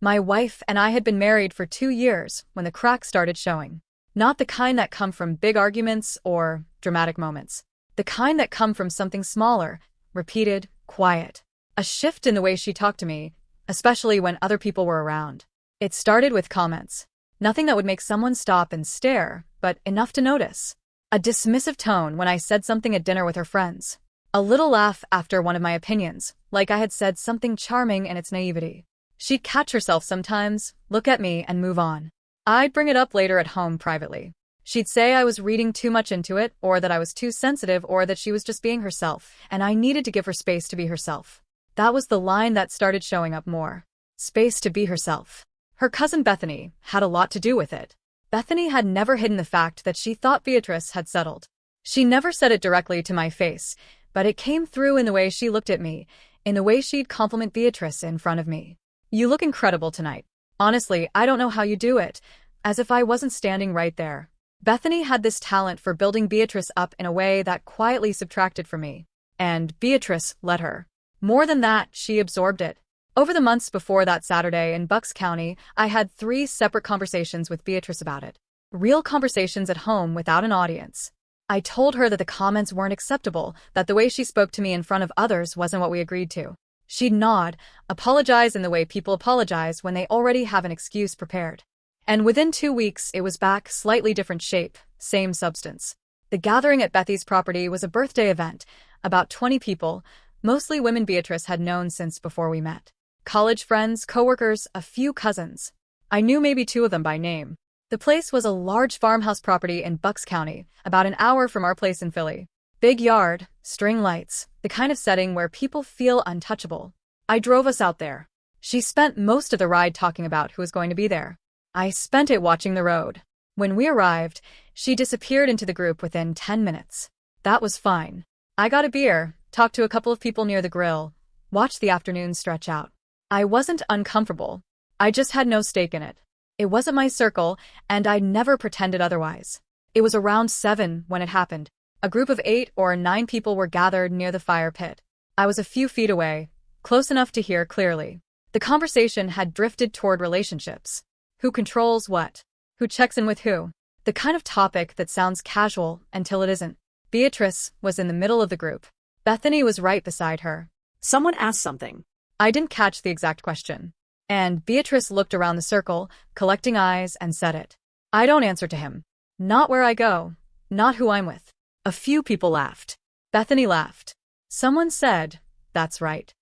My wife and I had been married for 2 years when the cracks started showing. Not the kind that come from big arguments or dramatic moments. The kind that come from something smaller, repeated, quiet. A shift in the way she talked to me, especially when other people were around. It started with comments. Nothing that would make someone stop and stare, but enough to notice. A dismissive tone when I said something at dinner with her friends. A little laugh after one of my opinions, like I had said something charming in its naivety. She'd catch herself sometimes, look at me and move on. I'd bring it up later at home privately. She'd say I was reading too much into it, or that I was too sensitive, or that she was just being herself, and I needed to give her space to be herself. That was the line that started showing up more. Space to be herself. Her cousin Bethany had a lot to do with it. Bethany had never hidden the fact that she thought Beatrice had settled. She never said it directly to my face, but it came through in the way she looked at me, in the way she'd compliment Beatrice in front of me. "You look incredible tonight. Honestly, I don't know how you do it," as if I wasn't standing right there. Bethany had this talent for building Beatrice up in a way that quietly subtracted from me. And Beatrice let her. More than that, she absorbed it. Over the months before that Saturday in Bucks County, I had 3 separate conversations with Beatrice about it. Real conversations at home without an audience. I told her that the comments weren't acceptable, that the way she spoke to me in front of others wasn't what we agreed to. She'd nod, apologize in the way people apologize when they already have an excuse prepared. And within 2 weeks, it was back, slightly different shape, same substance. The gathering at Bethy's property was a birthday event, about 20 people, mostly women Beatrice had known since before we met. College friends, coworkers, a few cousins. I knew maybe 2 of them by name. The place was a large farmhouse property in Bucks County, about an hour from our place in Philly. Big yard, string lights, the kind of setting where people feel untouchable. I drove us out there. She spent most of the ride talking about who was going to be there. I spent it watching the road. When we arrived, she disappeared into the group within 10 minutes. That was fine. I got a beer, talked to a couple of people near the grill, watched the afternoon stretch out. I wasn't uncomfortable. I just had no stake in it. It wasn't my circle, and I never pretended otherwise. It was around 7 when it happened. A group of 8 or 9 people were gathered near the fire pit. I was a few feet away, close enough to hear clearly. The conversation had drifted toward relationships. Who controls what? Who checks in with who? The kind of topic that sounds casual until it isn't. Beatrice was in the middle of the group. Bethany was right beside her. Someone asked something. I didn't catch the exact question. And Beatrice looked around the circle, collecting eyes, and said it. I don't answer to him. Not where I go. Not who I'm with. A few people laughed. Bethany laughed. Someone said, "That's right."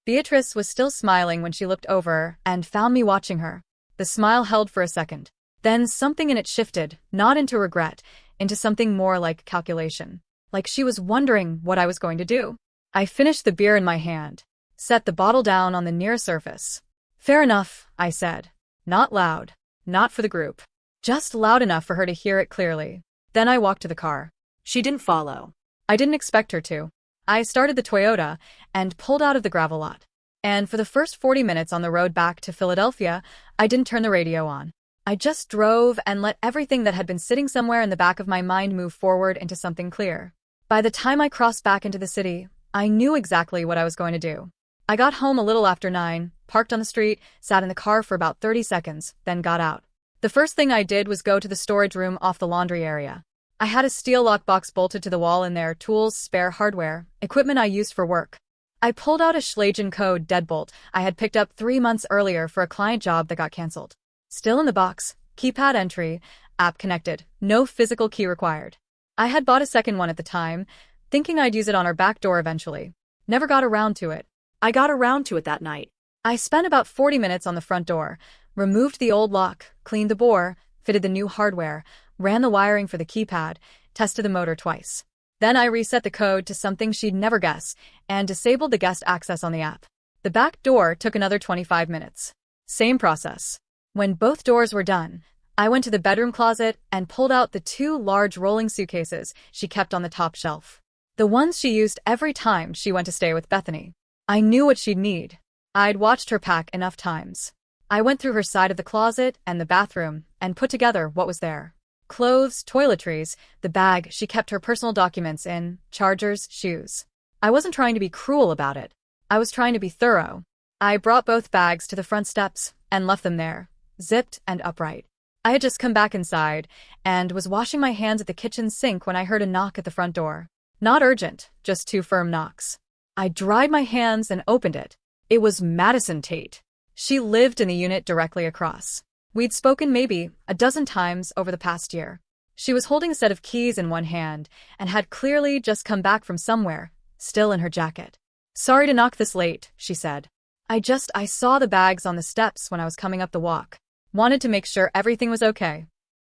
Beatrice was still smiling when she looked over and found me watching her. The smile held for a second. Then something in it shifted, not into regret, into something more like calculation. Like she was wondering what I was going to do. I finished the beer in my hand. Set the bottle down on the near surface. "Fair enough," I said. Not loud. Not for the group. Just loud enough for her to hear it clearly. Then I walked to the car. She didn't follow. I didn't expect her to. I started the Toyota and pulled out of the gravel lot. And for the first 40 minutes on the road back to Philadelphia, I didn't turn the radio on. I just drove and let everything that had been sitting somewhere in the back of my mind move forward into something clear. By the time I crossed back into the city, I knew exactly what I was going to do. I got home a little after 9, parked on the street, sat in the car for about 30 seconds, then got out. The first thing I did was go to the storage room off the laundry area. I had a steel lockbox bolted to the wall in there, tools, spare hardware, equipment I used for work. I pulled out a Schlage & Code deadbolt I had picked up 3 months earlier for a client job that got canceled. Still in the box, keypad entry, app connected, no physical key required. I had bought a second one at the time, thinking I'd use it on our back door eventually. Never got around to it. I got around to it that night. I spent about 40 minutes on the front door, removed the old lock, cleaned the bore, fitted the new hardware, ran the wiring for the keypad, tested the motor twice. Then I reset the code to something she'd never guess, and disabled the guest access on the app. The back door took another 25 minutes. Same process. When both doors were done, I went to the bedroom closet and pulled out the 2 large rolling suitcases she kept on the top shelf. The ones she used every time she went to stay with Bethany. I knew what she'd need. I'd watched her pack enough times. I went through her side of the closet and the bathroom and put together what was there. Clothes, toiletries, the bag she kept her personal documents in, chargers, shoes. I wasn't trying to be cruel about it. I was trying to be thorough. I brought both bags to the front steps, and left them there, zipped and upright. I had just come back inside and was washing my hands at the kitchen sink when I heard a knock at the front door. Not urgent, just 2 firm knocks. I dried my hands and opened it. It was Madison Tate. She lived in the unit directly across. We'd spoken maybe a dozen times over the past year. She was holding a set of keys in one hand and had clearly just come back from somewhere, still in her jacket. "Sorry to knock this late," she said. I saw the bags on the steps when I was coming up the walk. Wanted to make sure everything was okay."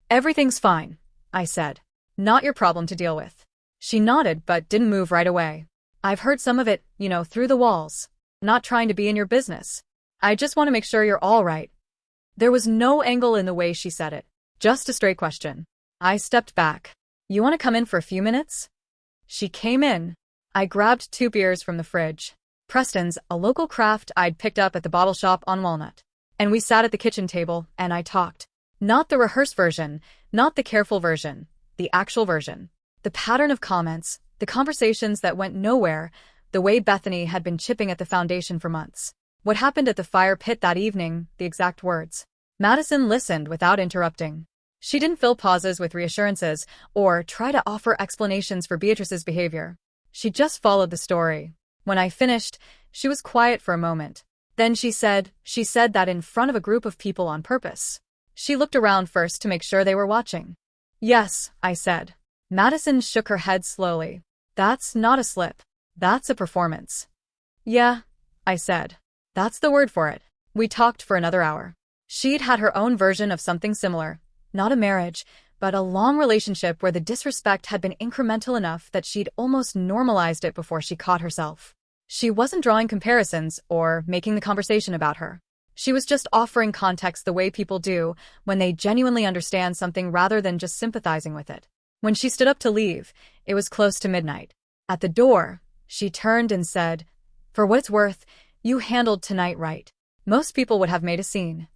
"Everything's fine," I said. "Not your problem to deal with." She nodded but didn't move right away. "I've heard some of it, through the walls. Not trying to be in your business. I just want to make sure you're all right." There was no angle in the way she said it. Just a straight question. I stepped back. "You want to come in for a few minutes?" She came in. I grabbed 2 beers from the fridge. Preston's, a local craft I'd picked up at the bottle shop on Walnut. And we sat at the kitchen table, and I talked. Not the rehearsed version, not the careful version, the actual version. The pattern of comments, the conversations that went nowhere, the way Bethany had been chipping at the foundation for months. What happened at the fire pit that evening, the exact words. Madison listened without interrupting. She didn't fill pauses with reassurances or try to offer explanations for Beatrice's behavior. She just followed the story. When I finished, she was quiet for a moment. Then she said that in front of a group of people on purpose. She looked around first to make sure they were watching. "Yes," I said. Madison shook her head slowly. "That's not a slip. That's a performance." "Yeah," I said. "That's the word for it." We talked for another hour. She'd had her own version of something similar. Not a marriage, but a long relationship where the disrespect had been incremental enough that she'd almost normalized it before she caught herself. She wasn't drawing comparisons or making the conversation about her. She was just offering context the way people do when they genuinely understand something rather than just sympathizing with it. When she stood up to leave, it was close to midnight. At the door, she turned and said, "For what it's worth, you handled tonight right. Most people would have made a scene."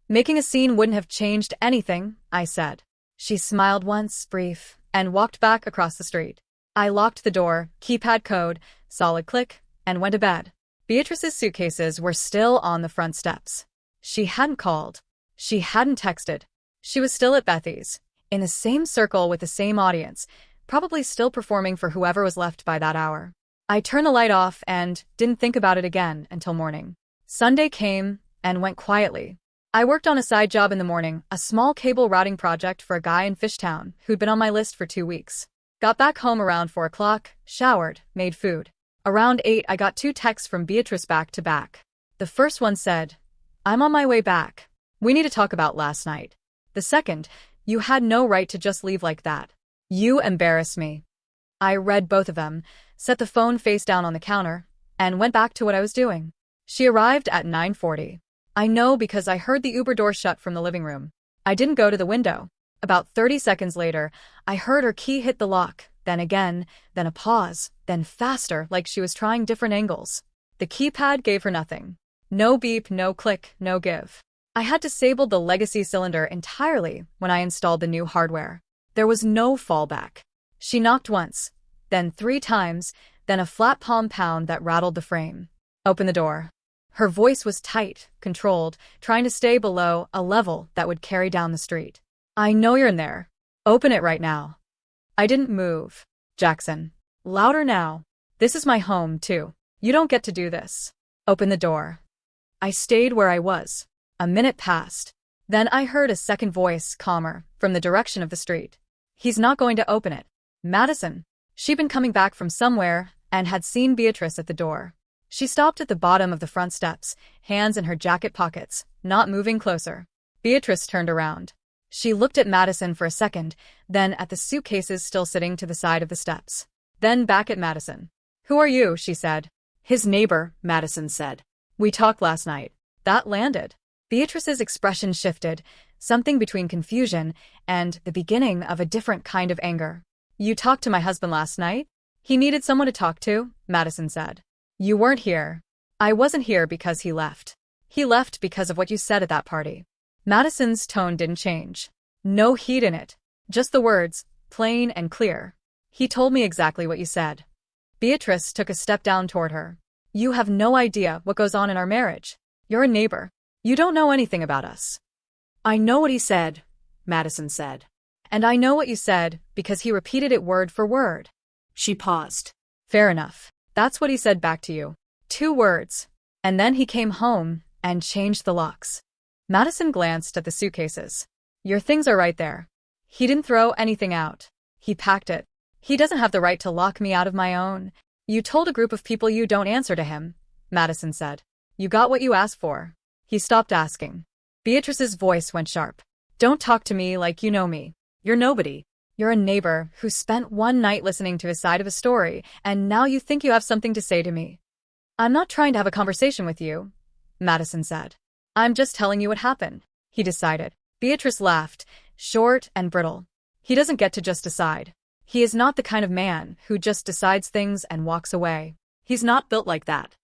"Making a scene wouldn't have changed anything," I said. She smiled once, brief, and walked back across the street. I locked the door, keypad code, solid click, and went to bed. Beatrice's suitcases were still on the front steps. She hadn't called. She hadn't texted. She was still at Bethy's, in the same circle with the same audience, probably still performing for whoever was left by that hour. I turned the light off and didn't think about it again until morning. Sunday came and went quietly. I worked on a side job in the morning, a small cable routing project for a guy in Fishtown who'd been on my list for 2 weeks. Got back home around 4 o'clock, showered, made food. Around 8, I got 2 texts from Beatrice back to back. The first one said, "I'm on my way back. We need to talk about last night." The second, "You had no right to just leave like that. You embarrass me." I read both of them, set the phone face down on the counter, and went back to what I was doing. She arrived at 9:40. I know because I heard the Uber door shut from the living room. I didn't go to the window. About 30 seconds later, I heard her key hit the lock, then again, then a pause, then faster, like she was trying different angles. The keypad gave her nothing. No beep, no click, no give. I had disabled the legacy cylinder entirely when I installed the new hardware. There was no fallback. She knocked once, then 3 times, then a flat palm pound that rattled the frame. "Open the door." Her voice was tight, controlled, trying to stay below a level that would carry down the street. "I know you're in there. Open it right now." I didn't move. "Jackson. Louder now. This is my home, too. You don't get to do this. Open the door." I stayed where I was. A minute passed. Then I heard a second voice, calmer, from the direction of the street. "He's not going to open it." Madison. She'd been coming back from somewhere and had seen Beatrice at the door. She stopped at the bottom of the front steps, hands in her jacket pockets, not moving closer. Beatrice turned around. She looked at Madison for a second, then at the suitcases still sitting to the side of the steps. Then back at Madison. "Who are you?" she said. "His neighbor," Madison said. "We talked last night." That landed. Beatrice's expression shifted, something between confusion and the beginning of a different kind of anger. "You talked to my husband last night?" "He needed someone to talk to," Madison said. "You weren't here." "I wasn't here because he left. He left because of what you said at that party." Madison's tone didn't change. No heat in it. Just the words, plain and clear. "He told me exactly what you said." Beatrice took a step down toward her. "You have no idea what goes on in our marriage. You're a neighbor. You don't know anything about us. I know what he said, Madison said. And I know what you said because he repeated it word for word. She paused. Fair enough. That's what he said back to you. 2 words. And then he came home and changed the locks. Madison glanced at the suitcases. Your things are right there. He didn't throw anything out. He packed it. He doesn't have the right to lock me out of my own. You told a group of people you don't answer to him, Madison said. You got what you asked for. He stopped asking. Beatrice's voice went sharp. Don't talk to me like you know me. You're nobody. You're a neighbor who spent one night listening to his side of a story, and now you think you have something to say to me. I'm not trying to have a conversation with you, Madison said. I'm just telling you what happened, he decided. Beatrice laughed, short and brittle. He doesn't get to just decide. He is not the kind of man who just decides things and walks away. He's not built like that.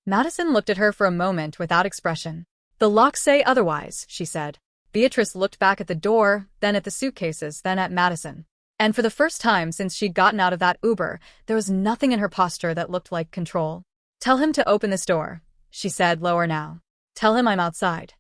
Madison looked at her for a moment without expression. The locks say otherwise, she said. Beatrice looked back at the door, then at the suitcases, then at Madison. And for the first time since she'd gotten out of that Uber, there was nothing in her posture that looked like control. Tell him to open this door, she said lower now. Tell him I'm outside.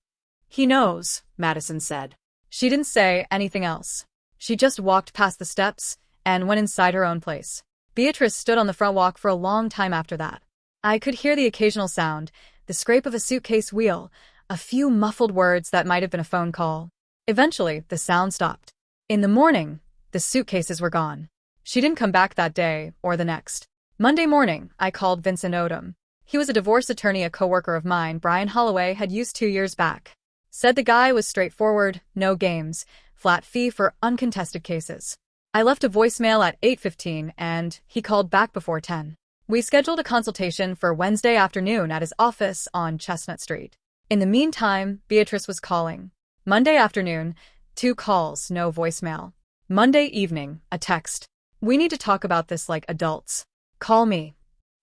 He knows, Madison said. She didn't say anything else. She just walked past the steps and went inside her own place. Beatrice stood on the front walk for a long time after that. I could hear the occasional sound, the scrape of a suitcase wheel, a few muffled words that might have been a phone call. Eventually, the sound stopped. In the morning, the suitcases were gone. She didn't come back that day or the next. Monday morning, I called Vincent Odom. He was a divorce attorney a coworker of mine Brian Holloway had used 2 years back. Said the guy was straightforward, no games, flat fee for uncontested cases. I left a voicemail at 8:15 and he called back before 10. We scheduled a consultation for Wednesday afternoon at his office on Chestnut Street. In the meantime, Beatrice was calling. Monday afternoon, 2 calls, no voicemail. Monday evening, a text. We need to talk about this like adults. Call me.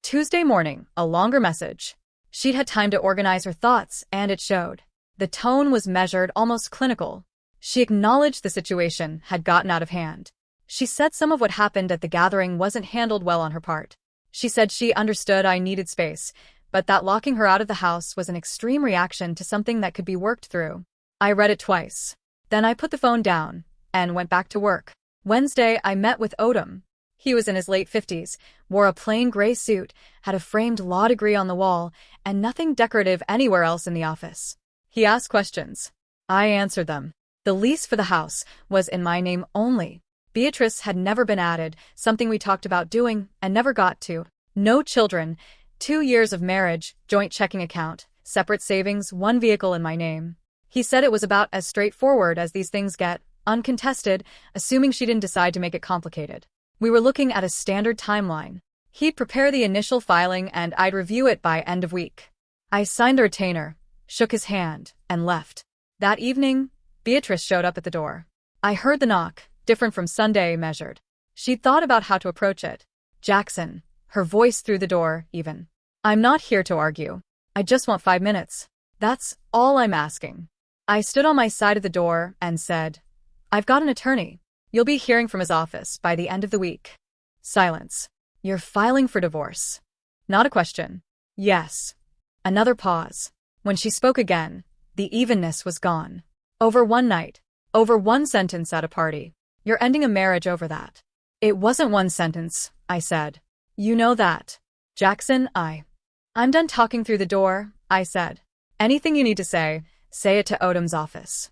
Tuesday morning, a longer message. She'd had time to organize her thoughts, and it showed. The tone was measured, almost clinical. She acknowledged the situation had gotten out of hand. She said some of what happened at the gathering wasn't handled well on her part. She said she understood I needed space, but that locking her out of the house was an extreme reaction to something that could be worked through. I read it twice. Then I put the phone down and went back to work. Wednesday, I met with Odom. He was in his late 50s, wore a plain gray suit, had a framed law degree on the wall, and nothing decorative anywhere else in the office. He asked questions. I answered them. The lease for the house was in my name only. Beatrice had never been added, something we talked about doing and never got to. No children, 2 years of marriage, joint checking account, separate savings, 1 vehicle in my name. He said it was about as straightforward as these things get, uncontested, assuming she didn't decide to make it complicated. We were looking at a standard timeline. He'd prepare the initial filing and I'd review it by end of week. I signed the retainer, shook his hand, and left. That evening, Beatrice showed up at the door. I heard the knock, different from Sunday measured. She'd thought about how to approach it. Jackson, her voice through the door, even. I'm not here to argue. I just want 5 minutes. That's all I'm asking. I stood on my side of the door and said, I've got an attorney. You'll be hearing from his office by the end of the week. Silence. You're filing for divorce. Not a question. Yes. Another pause. When she spoke again, the evenness was gone. Over one night. Over one sentence at a party. You're ending a marriage over that. It wasn't one sentence, I said. You know that. Jackson, I'm done talking through the door, I said. Anything you need to say it to Odom's office.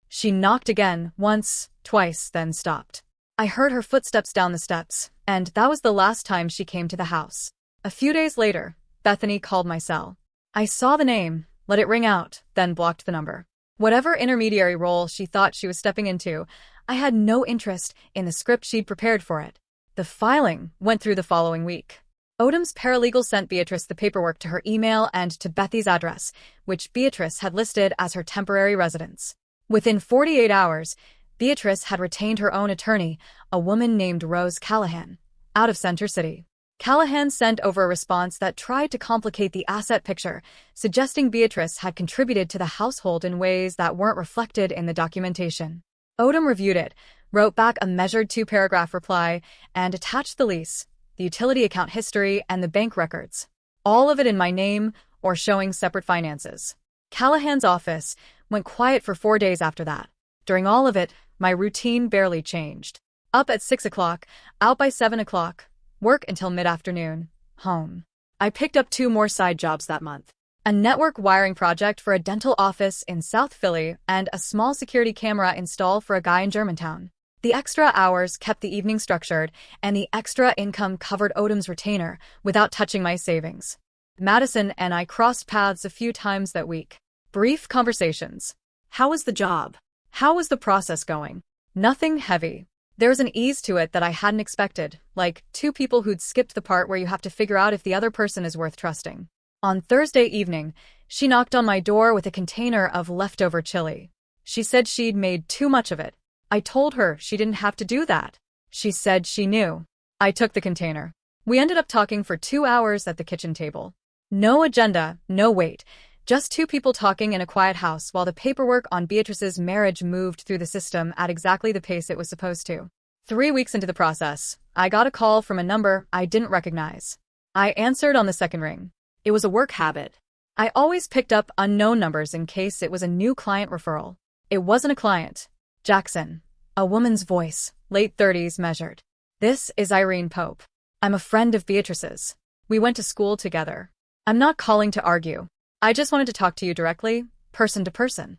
She knocked again, once, twice, then stopped. I heard her footsteps down the steps, and that was the last time she came to the house. A few days later, Bethany called my cell. I saw the name, let it ring out, then blocked the number. Whatever intermediary role she thought she was stepping into, I had no interest in the script she'd prepared for it. The filing went through the following week. Odom's paralegal sent Beatrice the paperwork to her email and to Bethy's address, which Beatrice had listed as her temporary residence. Within 48 hours, Beatrice had retained her own attorney, a woman named Rose Callahan, out of Center City. Callahan sent over a response that tried to complicate the asset picture, suggesting Beatrice had contributed to the household in ways that weren't reflected in the documentation. Odom reviewed it, wrote back a measured 2-paragraph reply, and attached the lease, the utility account history, and the bank records. All of it in my name or showing separate finances. Callahan's office went quiet for 4 days after that. During all of it, my routine barely changed. Up at 6 o'clock, out by 7 o'clock, work until mid-afternoon, home. I picked up 2 more side jobs that month. A network wiring project for a dental office in South Philly and a small security camera install for a guy in Germantown. The extra hours kept the evening structured, and the extra income covered Odom's retainer without touching my savings. Madison and I crossed paths a few times that week. Brief conversations. How was the job? How was the process going? Nothing heavy. There was an ease to it that I hadn't expected, like 2 people who'd skipped the part where you have to figure out if the other person is worth trusting. On Thursday evening, she knocked on my door with a container of leftover chili. She said she'd made too much of it. I told her she didn't have to do that. She said she knew. I took the container. We ended up talking for 2 hours at the kitchen table. No agenda, no wait. Just 2 people talking in a quiet house while the paperwork on Beatrice's marriage moved through the system at exactly the pace it was supposed to. 3 weeks into the process, I got a call from a number I didn't recognize. I answered on the second ring. It was a work habit. I always picked up unknown numbers in case it was a new client referral. It wasn't a client. Jackson. A woman's voice, late 30s, measured. This is Irene Pope. I'm a friend of Beatrice's. We went to school together. I'm not calling to argue. I just wanted to talk to you directly, person to person.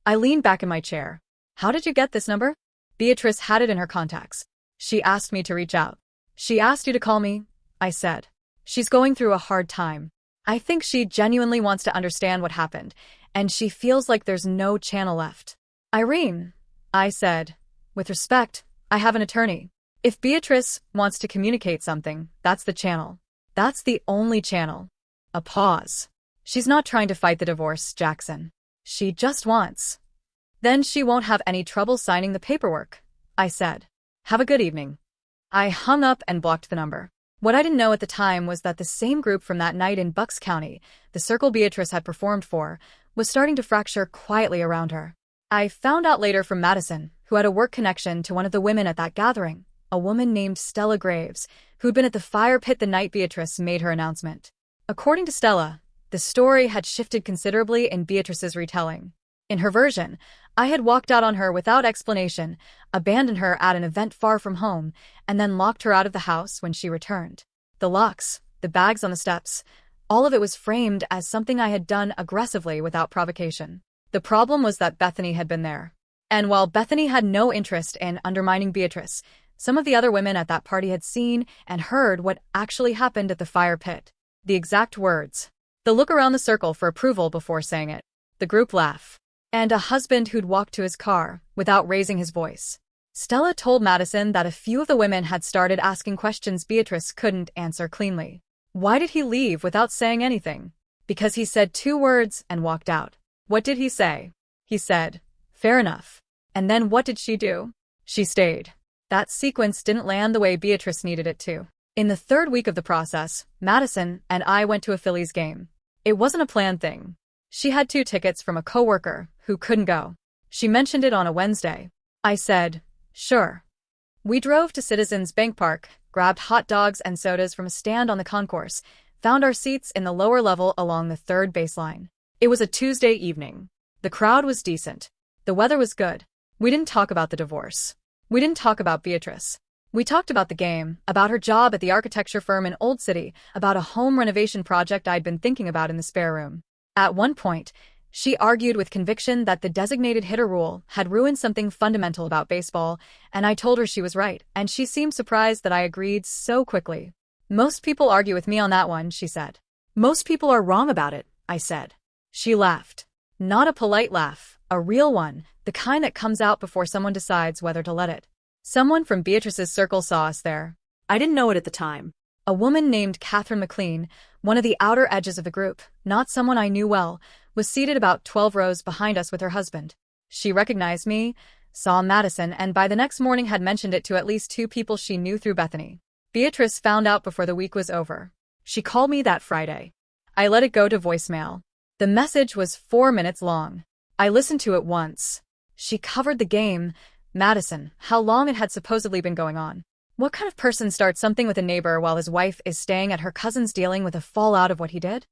I leaned back in my chair. How did you get this number? Beatrice had it in her contacts. She asked me to reach out. She asked you to call me, I said. She's going through a hard time. I think she genuinely wants to understand what happened, and she feels like there's no channel left. Irene, I said. With respect, I have an attorney. If Beatrice wants to communicate something, that's the channel. That's the only channel. A pause. She's not trying to fight the divorce, Jackson. She just wants. Then she won't have any trouble signing the paperwork, I said. Have a good evening. I hung up and blocked the number. What I didn't know at the time was that the same group from that night in Bucks County, the circle Beatrice had performed for, was starting to fracture quietly around her. I found out later from Madison, who had a work connection to one of the women at that gathering, a woman named Stella Graves, who'd been at the fire pit the night Beatrice made her announcement. According to Stella, the story had shifted considerably in Beatrice's retelling. In her version, I had walked out on her without explanation, abandoned her at an event far from home, and then locked her out of the house when she returned. The locks, the bags on the steps, all of it was framed as something I had done aggressively without provocation. The problem was that Bethany had been there. And while Bethany had no interest in undermining Beatrice, some of the other women at that party had seen and heard what actually happened at the fire pit. The exact words. The look around the circle for approval before saying it. The group laugh. And a husband who'd walked to his car without raising his voice. Stella told Madison that a few of the women had started asking questions Beatrice couldn't answer cleanly. Why did he leave without saying anything? Because he said 2 words and walked out. What did he say? He said, fair enough. And then what did she do? She stayed. That sequence didn't land the way Beatrice needed it to. In the 3rd week of the process, Madison and I went to a Phillies game. It wasn't a planned thing. She had 2 tickets from a coworker who couldn't go. She mentioned it on a Wednesday. I said, sure. We drove to Citizens Bank Park, grabbed hot dogs and sodas from a stand on the concourse, found our seats in the lower level along the 3rd baseline. It was a Tuesday evening. The crowd was decent. The weather was good. We didn't talk about the divorce. We didn't talk about Beatrice. We talked about the game, about her job at the architecture firm in Old City, about a home renovation project I'd been thinking about in the spare room. At one point, she argued with conviction that the designated hitter rule had ruined something fundamental about baseball, and I told her she was right, and she seemed surprised that I agreed so quickly. Most people argue with me on that one, she said. Most people are wrong about it, I said. She laughed. Not a polite laugh, a real one, the kind that comes out before someone decides whether to let it. Someone from Beatrice's circle saw us there. I didn't know it at the time. A woman named Catherine McLean, one of the outer edges of the group, not someone I knew well, was seated about 12 rows behind us with her husband. She recognized me, saw Madison, and by the next morning had mentioned it to at least 2 people she knew through Bethany. Beatrice found out before the week was over. She called me that Friday. I let it go to voicemail. The message was 4 minutes long. I listened to it once. She covered the game. Madison, how long it had supposedly been going on. What kind of person starts something with a neighbor while his wife is staying at her cousin's dealing with a fallout of what he did?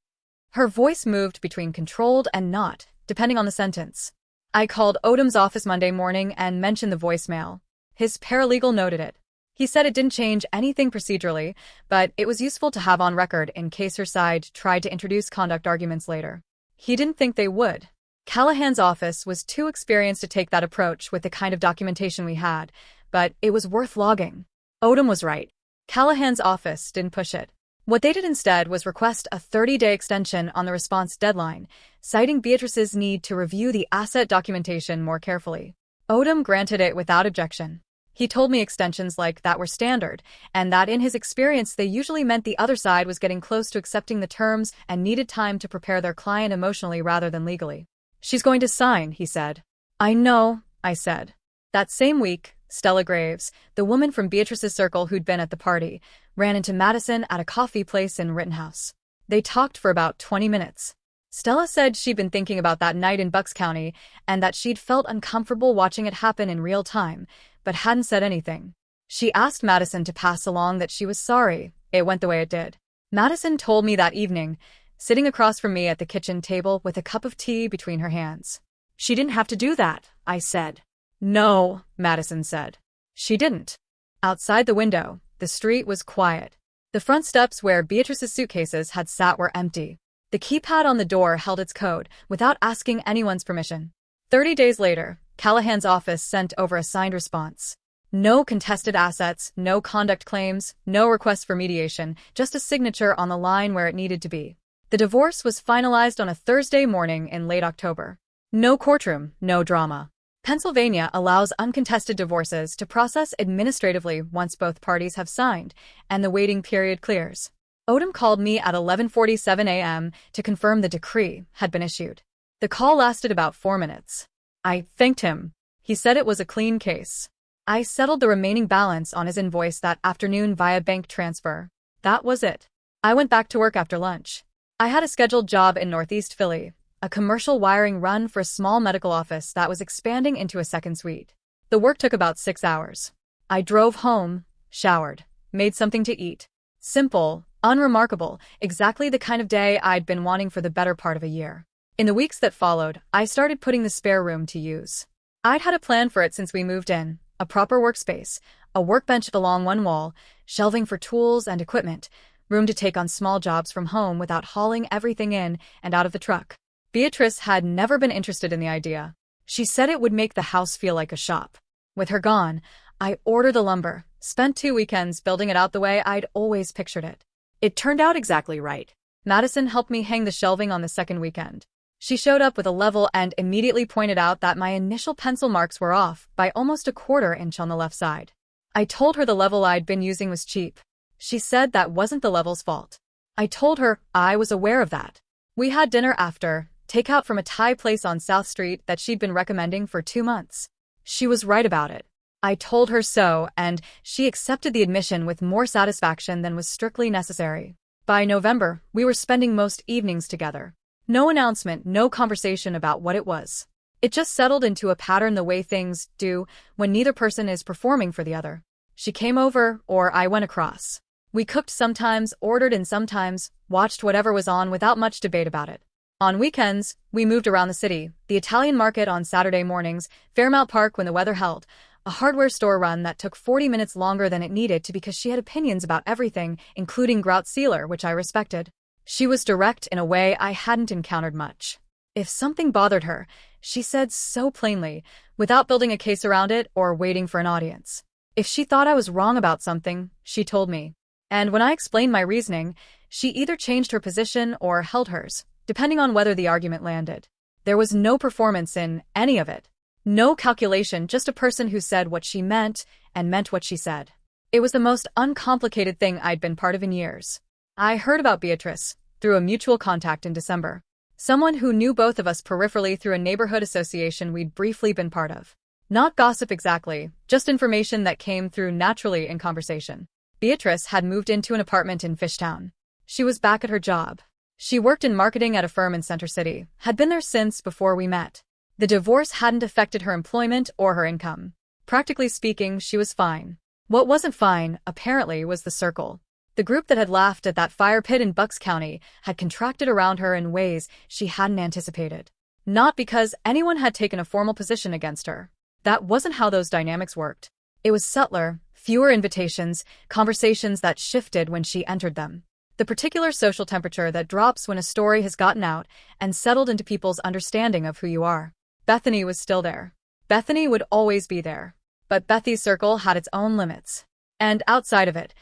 Her voice moved between controlled and not, depending on the sentence. I called Odom's office Monday morning and mentioned the voicemail. His paralegal noted it. He said it didn't change anything procedurally, but it was useful to have on record in case her side tried to introduce conduct arguments later. He didn't think they would. Callahan's office was too experienced to take that approach with the kind of documentation we had, but it was worth logging. Odom was right. Callahan's office didn't push it. What they did instead was request a 30-day extension on the response deadline, citing Beatrice's need to review the asset documentation more carefully. Odom granted it without objection. He told me extensions like that were standard, and that in his experience they usually meant the other side was getting close to accepting the terms and needed time to prepare their client emotionally rather than legally. She's going to sign, he said. I know, I said. That same week, Stella Graves, the woman from Beatrice's circle who'd been at the party, ran into Madison at a coffee place in Rittenhouse. They talked for about 20 minutes. Stella said she'd been thinking about that night in Bucks County and that she'd felt uncomfortable watching it happen in real time, but hadn't said anything. She asked Madison to pass along that she was sorry it went the way it did. Madison told me that evening, sitting across from me at the kitchen table with a cup of tea between her hands. She didn't have to do that, I said. No, Madison said. She didn't. Outside the window, the street was quiet. The front steps where Beatrice's suitcases had sat were empty. The keypad on the door held its code, without asking anyone's permission. 30 days later, Callahan's office sent over a signed response. No contested assets, no conduct claims, no request for mediation, just a signature on the line where it needed to be. The divorce was finalized on a Thursday morning in late October. No courtroom, no drama. Pennsylvania allows uncontested divorces to process administratively once both parties have signed, and the waiting period clears. Odom called me at 11:47 a.m. to confirm the decree had been issued. The call lasted about 4 minutes. I thanked him. He said it was a clean case. I settled the remaining balance on his invoice that afternoon via bank transfer. That was it. I went back to work after lunch. I had a scheduled job in Northeast Philly, a commercial wiring run for a small medical office that was expanding into a second suite. The work took about 6 hours. I drove home, showered, made something to eat. Simple, unremarkable, exactly the kind of day I'd been wanting for the better part of a year. In the weeks that followed, I started putting the spare room to use. I'd had a plan for it since we moved in, a proper workspace, a workbench along one wall, shelving for tools and equipment, room to take on small jobs from home without hauling everything in and out of the truck. Beatrice had never been interested in the idea. She said it would make the house feel like a shop. With her gone, I ordered the lumber, spent 2 weekends building it out the way I'd always pictured it. It turned out exactly right. Madison helped me hang the shelving on the second weekend. She showed up with a level and immediately pointed out that my initial pencil marks were off by almost a 1/4 inch on the left side. I told her the level I'd been using was cheap. She said that wasn't the level's fault. I told her I was aware of that. We had dinner after, takeout from a Thai place on South Street that she'd been recommending for 2 months. She was right about it. I told her so, and she accepted the admission with more satisfaction than was strictly necessary. By November, we were spending most evenings together. No announcement, no conversation about what it was. It just settled into a pattern the way things do when neither person is performing for the other. She came over, or I went across. We cooked sometimes, ordered in sometimes, watched whatever was on without much debate about it. On weekends, we moved around the city, the Italian market on Saturday mornings, Fairmount Park when the weather held, a hardware store run that took 40 minutes longer than it needed to because she had opinions about everything, including grout sealer, which I respected. She was direct in a way I hadn't encountered much. If something bothered her, she said so plainly, without building a case around it or waiting for an audience. If she thought I was wrong about something, she told me. And when I explained my reasoning, she either changed her position or held hers, depending on whether the argument landed. There was no performance in any of it. No calculation, just a person who said what she meant and meant what she said. It was the most uncomplicated thing I'd been part of in years. I heard about Beatrice through a mutual contact in December. Someone who knew both of us peripherally through a neighborhood association we'd briefly been part of. Not gossip exactly, just information that came through naturally in conversation. Beatrice had moved into an apartment in Fishtown. She was back at her job. She worked in marketing at a firm in Center City, had been there since before we met. The divorce hadn't affected her employment or her income. Practically speaking, she was fine. What wasn't fine, apparently, was the circle. The group that had laughed at that fire pit in Bucks County had contracted around her in ways she hadn't anticipated. Not because anyone had taken a formal position against her. That wasn't how those dynamics worked. It was subtler, fewer invitations, conversations that shifted when she entered them. The particular social temperature that drops when a story has gotten out and settled into people's understanding of who you are. Bethany was still there. Bethany would always be there. But Bethy's circle had its own limits. And outside of it,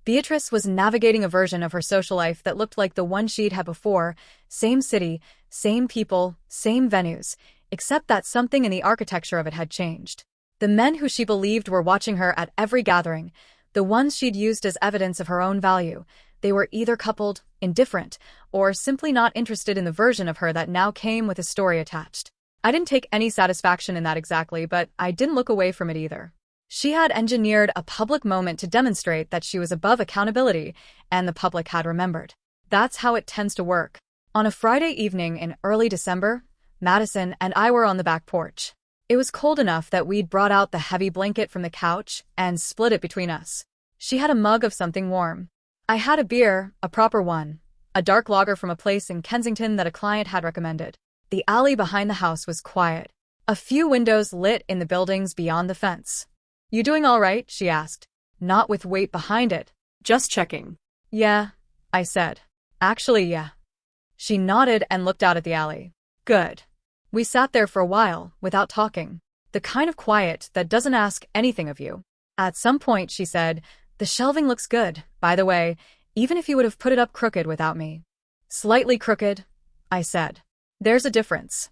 Beatrice was navigating a version of her social life that looked like the one she'd had before, same city, same people, same venues, except that something in the architecture of it had changed. The men who she believed were watching her at every gathering, the ones she'd used as evidence of her own value, they were either coupled, indifferent, or simply not interested in the version of her that now came with a story attached. I didn't take any satisfaction in that exactly, but I didn't look away from it either. She had engineered a public moment to demonstrate that she was above accountability, and the public had remembered. That's how it tends to work. On a Friday evening in early December, Madison and I were on the back porch. It was cold enough that we'd brought out the heavy blanket from the couch and split it between us. She had a mug of something warm. I had a beer, a proper one, a dark lager from a place in Kensington that a client had recommended. The alley behind the house was quiet. A few windows lit in the buildings beyond the fence. "You doing all right?" she asked. Not with weight behind it. Just checking. "Yeah," I said. "Actually, yeah." She nodded and looked out at the alley. "Good." We sat there for a while, without talking. The kind of quiet that doesn't ask anything of you. At some point, she said, "The shelving looks good, by the way, even if you would have put it up crooked without me." "Slightly crooked," I said. "There's a difference."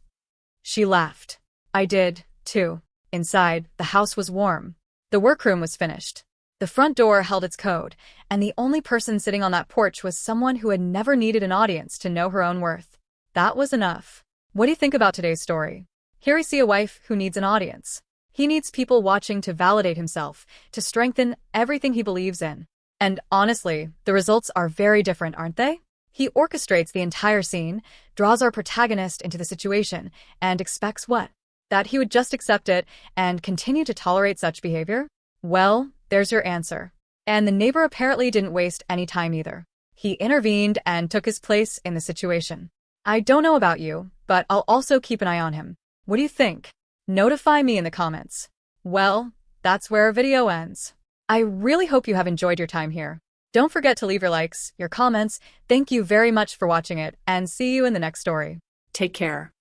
She laughed. I did, too. Inside, the house was warm. The workroom was finished. The front door held its code, and the only person sitting on that porch was someone who had never needed an audience to know her own worth. That was enough. What do you think about today's story? Here we see a wife who needs an audience. He needs people watching to validate himself, to strengthen everything he believes in. And honestly, the results are very different, aren't they? He orchestrates the entire scene, draws our protagonist into the situation, and expects what? That he would just accept it and continue to tolerate such behavior? Well, there's your answer. And the neighbor apparently didn't waste any time either. He intervened and took his place in the situation. I don't know about you, but I'll also keep an eye on him. What do you think? Notify me in the comments. Well, that's where our video ends. I really hope you have enjoyed your time here. Don't forget to leave your likes, your comments. Thank you very much for watching it, and see you in the next story. Take care.